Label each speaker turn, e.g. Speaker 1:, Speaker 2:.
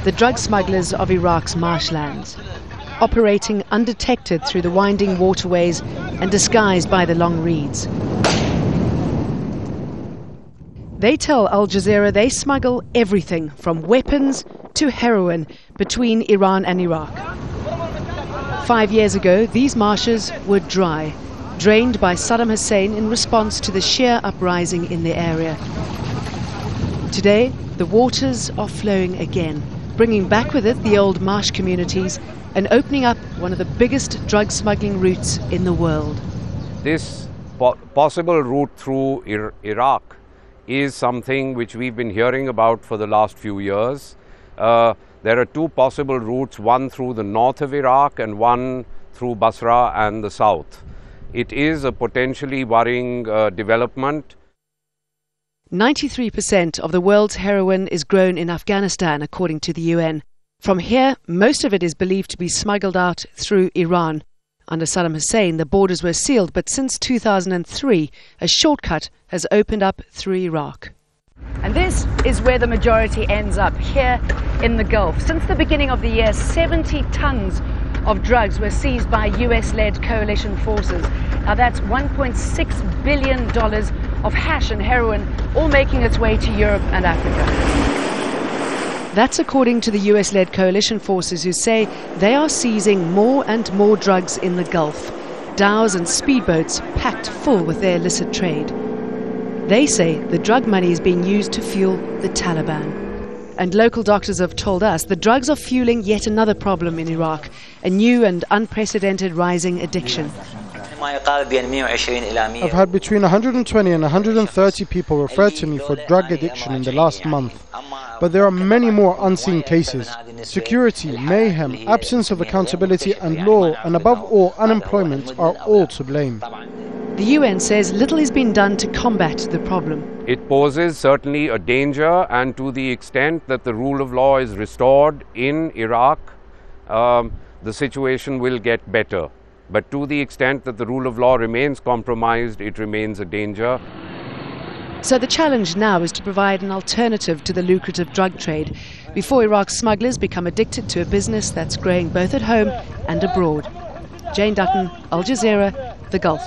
Speaker 1: the drug smugglers of Iraq's marshlands, operating undetected through the winding waterways and disguised by the long reeds. They tell Al Jazeera they smuggle everything from weapons to heroin between Iran and Iraq. 5 years ago, these marshes were dry, drained by Saddam Hussein in response to the Shia uprising in the area. Today, the waters are flowing again, bringing back with it the old marsh communities and opening up one of the biggest drug smuggling routes in the world.
Speaker 2: This possible route through Iraq is something which we've been hearing about for the last few years. There are two possible routes, one through the north of Iraq and one through Basra and the south. It is a potentially worrying development.
Speaker 1: 93% of the world's heroin is grown in Afghanistan, according to the UN. From here, most of it is believed to be smuggled out through Iran. Under Saddam Hussein, the borders were sealed, but since 2003, a shortcut has opened up through Iraq. And this is where the majority ends up, here in the Gulf. Since the beginning of the year, 70 tons of drugs were seized by US-led coalition forces. Now that's $1.6 billion of hash and heroin, all making its way to Europe and Africa. That's according to the US-led coalition forces, who say they are seizing more and more drugs in the Gulf. Dhows and speedboats packed full with their illicit trade. They say the drug money is being used to fuel the Taliban. And local doctors have told us the drugs are fueling yet another problem in Iraq, a new and unprecedented rising addiction.
Speaker 3: I've had between 120 and 130 people refer to me for drug addiction in the last month. But there are many more unseen cases. Security, mayhem, absence of accountability and law, and above all, unemployment are all to blame.
Speaker 1: The UN says little has been done to combat the problem.
Speaker 2: It poses certainly a danger, and to the extent that the rule of law is restored in Iraq, the situation will get better. But to the extent that the rule of law remains compromised, it remains a danger.
Speaker 1: So the challenge now is to provide an alternative to the lucrative drug trade before Iraq's smugglers become addicted to a business that's growing both at home and abroad. Jane Dutton, Al Jazeera, the Gulf.